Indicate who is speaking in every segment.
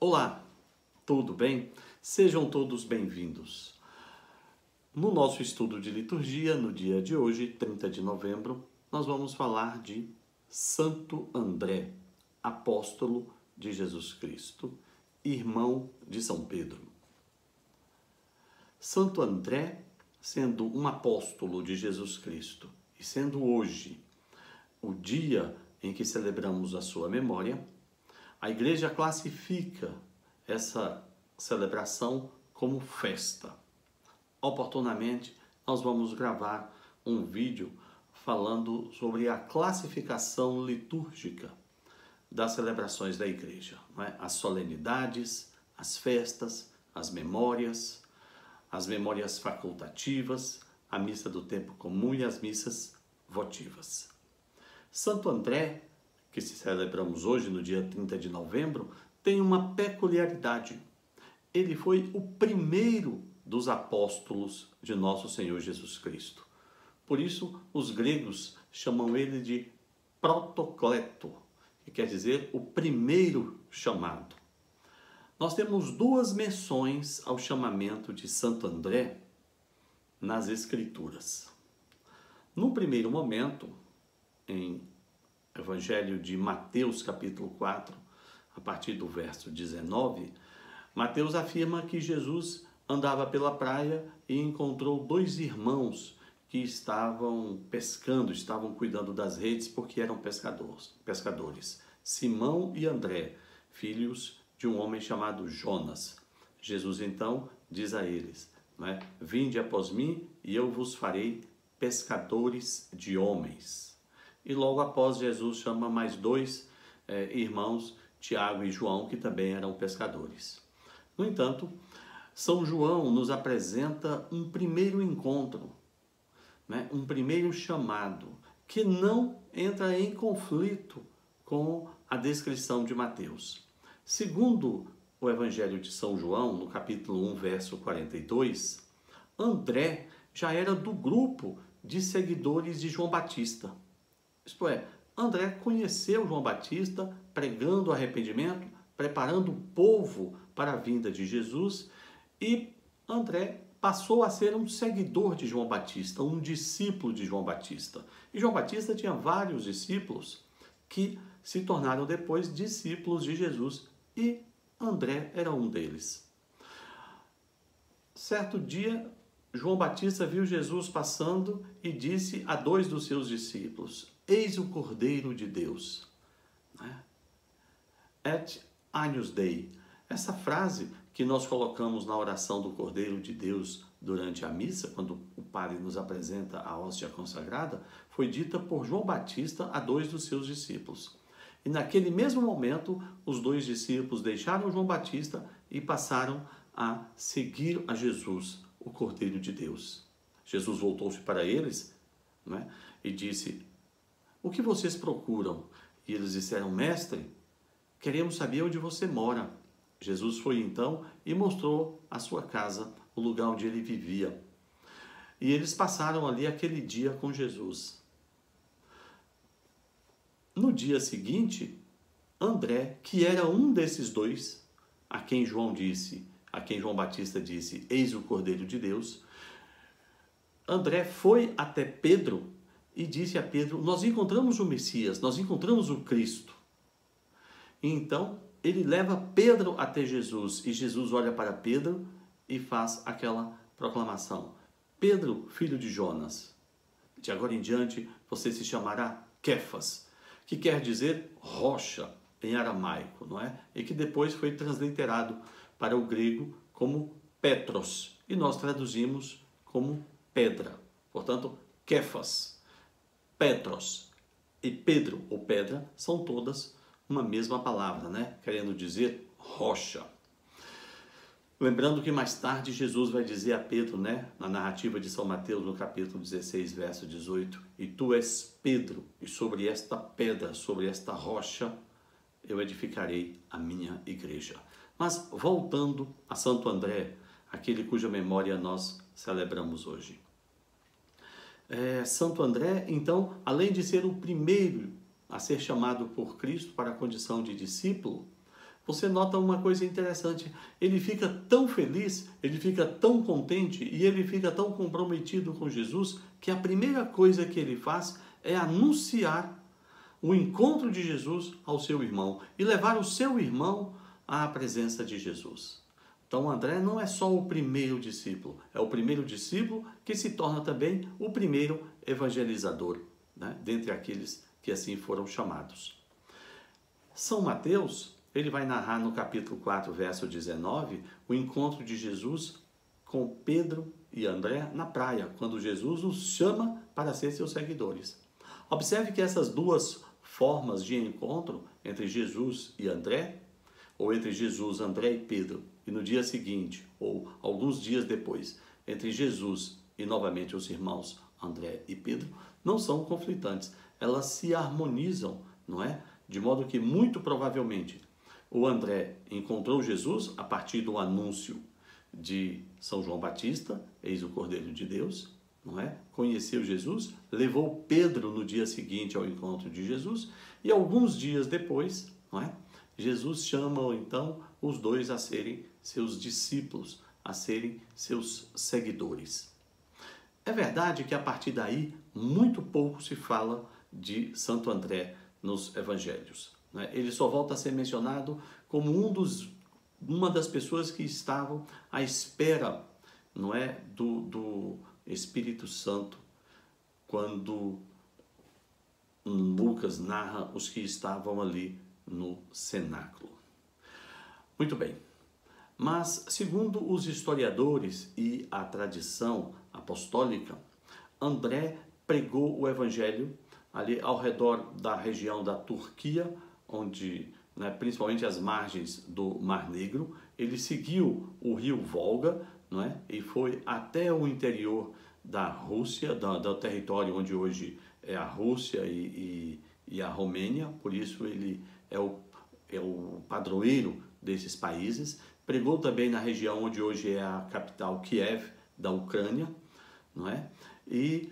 Speaker 1: Olá, tudo bem? Sejam todos bem-vindos. No nosso estudo de liturgia, no dia de hoje, 30 de novembro, nós vamos falar de Santo André, apóstolo de Jesus Cristo, irmão de São Pedro. Santo André, sendo um apóstolo de Jesus Cristo e sendo hoje o dia em que celebramos a sua memória, a Igreja classifica essa celebração como festa. Oportunamente, nós vamos gravar um vídeo falando sobre a classificação litúrgica das celebrações da Igreja, não é? As solenidades, as festas, as memórias facultativas, a missa do tempo comum e as missas votivas. Santo André, que celebramos hoje no dia 30 de novembro, tem uma peculiaridade. Ele foi o primeiro dos apóstolos de nosso Senhor Jesus Cristo. Por isso, os gregos chamam ele de protocleto, que quer dizer o primeiro chamado. Nós temos duas menções ao chamamento de Santo André nas Escrituras. No primeiro momento, em Evangelho de Mateus, capítulo 4, a partir do verso 19, Mateus afirma que Jesus andava pela praia e encontrou dois irmãos que estavam pescando, estavam cuidando das redes porque eram pescadores. Simão e André, filhos de um homem chamado Jonas. Jesus então diz a eles, vinde após mim e eu vos farei pescadores de homens. E logo após Jesus chama mais dois irmãos, Tiago e João, que também eram pescadores. No entanto, São João nos apresenta um primeiro encontro, um primeiro chamado, que não entra em conflito com a descrição de Mateus. Segundo o Evangelho de São João, no capítulo 1, verso 42, André já era do grupo de seguidores de João Batista. Isto é, André conheceu João Batista pregando o arrependimento, preparando o povo para a vinda de Jesus, e André passou a ser um seguidor de João Batista, um discípulo de João Batista. E João Batista tinha vários discípulos que se tornaram depois discípulos de Jesus, e André era um deles. Certo dia, João Batista viu Jesus passando e disse a dois dos seus discípulos: eis o Cordeiro de Deus. Et Agnus Dei. Essa frase que nós colocamos na oração do Cordeiro de Deus durante a missa, quando o padre nos apresenta a hóstia consagrada, foi dita por João Batista a dois dos seus discípulos. E naquele mesmo momento, os dois discípulos deixaram João Batista e passaram a seguir a Jesus, o Cordeiro de Deus. Jesus voltou-se para eles, e disse: o que vocês procuram? E eles disseram: mestre, queremos saber onde você mora. Jesus foi então e mostrou a sua casa, o lugar onde ele vivia. E eles passaram ali aquele dia com Jesus. No dia seguinte, André, que era um desses dois, a quem João Batista disse, eis o Cordeiro de Deus, André foi até Pedro e disse a Pedro: nós encontramos o Messias, nós encontramos o Cristo. E então ele leva Pedro até Jesus, e Jesus olha para Pedro e faz aquela proclamação: Pedro, filho de Jonas, de agora em diante você se chamará Kefas, que quer dizer rocha em aramaico, não é? E que depois foi transliterado para o grego como Petros, e nós traduzimos como pedra. Portanto, Kefas, Petros e Pedro ou pedra são todas uma mesma palavra, querendo dizer rocha. Lembrando que mais tarde Jesus vai dizer a Pedro, na narrativa de São Mateus, no capítulo 16, verso 18, e tu és Pedro, e sobre esta pedra, sobre esta rocha, eu edificarei a minha igreja. Mas voltando a Santo André, aquele cuja memória nós celebramos hoje. Santo André, então, além de ser o primeiro a ser chamado por Cristo para a condição de discípulo, você nota uma coisa interessante. Ele fica tão feliz, ele fica tão contente e ele fica tão comprometido com Jesus que a primeira coisa que ele faz é anunciar o encontro de Jesus ao seu irmão e levar o seu irmão à presença de Jesus. Então André não é só o primeiro discípulo, é o primeiro discípulo que se torna também o primeiro evangelizador, né, dentre aqueles que assim foram chamados. São Mateus, ele vai narrar no capítulo 4, verso 19, o encontro de Jesus com Pedro e André na praia, quando Jesus os chama para ser seus seguidores. Observe que essas duas formas de encontro entre Jesus e André, ou entre Jesus, André e Pedro, e no dia seguinte, ou alguns dias depois, entre Jesus e novamente os irmãos André e Pedro, não são conflitantes. Elas se harmonizam, não é? De modo que, muito provavelmente, o André encontrou Jesus a partir do anúncio de São João Batista, eis o Cordeiro de Deus, não é? Conheceu Jesus, levou Pedro no dia seguinte ao encontro de Jesus e alguns dias depois, não é? Jesus chama então os dois a serem seus discípulos, a serem seus seguidores. É verdade que a partir daí muito pouco se fala de Santo André nos evangelhos, né? Ele só volta a ser mencionado como uma das pessoas que estavam à espera, não é, do Espírito Santo, quando Lucas narra os que estavam ali no cenáculo. Muito bem, mas segundo os historiadores e a tradição apostólica, André pregou o evangelho ali ao redor da região da Turquia, onde, né, principalmente as margens do Mar Negro. Ele seguiu o rio Volga, não é? E foi até o interior da Rússia, do território onde hoje é a Rússia e a Romênia, por isso ele é o padroeiro desses países. Pregou também na região onde hoje é a capital Kiev, da Ucrânia, não é? E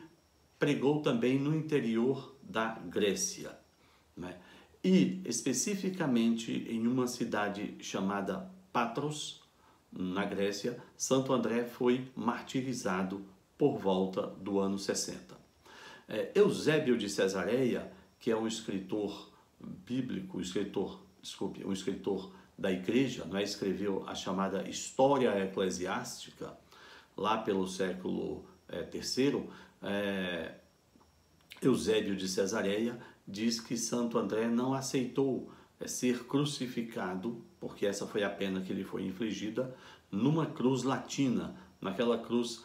Speaker 1: pregou também no interior da Grécia, não é? E especificamente em uma cidade chamada Patros, na Grécia, Santo André foi martirizado por volta do ano 60. Eusébio de Cesareia, que é um escritor bíblico, um escritor da igreja, não é? Escreveu a chamada História Eclesiástica, lá pelo século III. Eusébio de Cesareia diz que Santo André não aceitou ser crucificado, porque essa foi a pena que lhe foi infligida, numa cruz latina, naquela cruz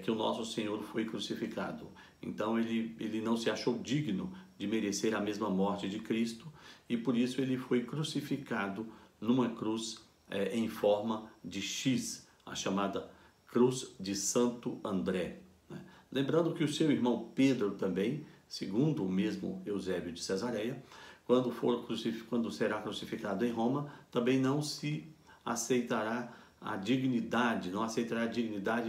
Speaker 1: que o nosso Senhor foi crucificado. Então ele não se achou digno de merecer a mesma morte de Cristo e por isso ele foi crucificado numa cruz em forma de X, a chamada Cruz de Santo André, né? Lembrando que o seu irmão Pedro também, segundo o mesmo Eusébio de Cesareia, quando será crucificado em Roma, também não aceitará a dignidade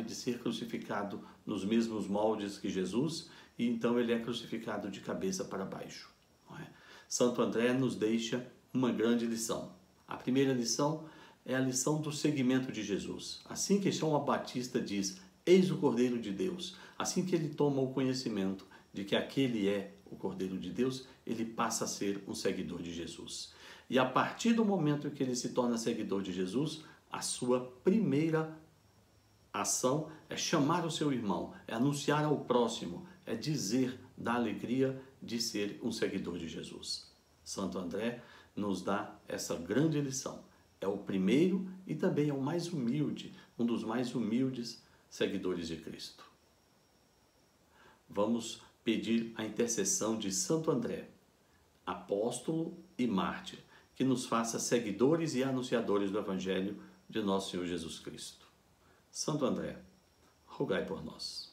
Speaker 1: de ser crucificado nos mesmos moldes que Jesus, e então ele é crucificado de cabeça para baixo, não é? Santo André nos deixa uma grande lição. A primeira lição é a lição do seguimento de Jesus. Assim que João Batista diz, eis o Cordeiro de Deus, assim que ele toma o conhecimento de que aquele é o Cordeiro de Deus, ele passa a ser um seguidor de Jesus. E a partir do momento que ele se torna seguidor de Jesus, a sua primeira ação é chamar o seu irmão, é anunciar ao próximo, é dizer da alegria de ser um seguidor de Jesus. Santo André nos dá essa grande lição. É o primeiro e também é o mais humilde, um dos mais humildes seguidores de Cristo. Vamos pedir a intercessão de Santo André, apóstolo e mártir, que nos faça seguidores e anunciadores do Evangelho de nosso Senhor Jesus Cristo. Santo André, rogai por nós.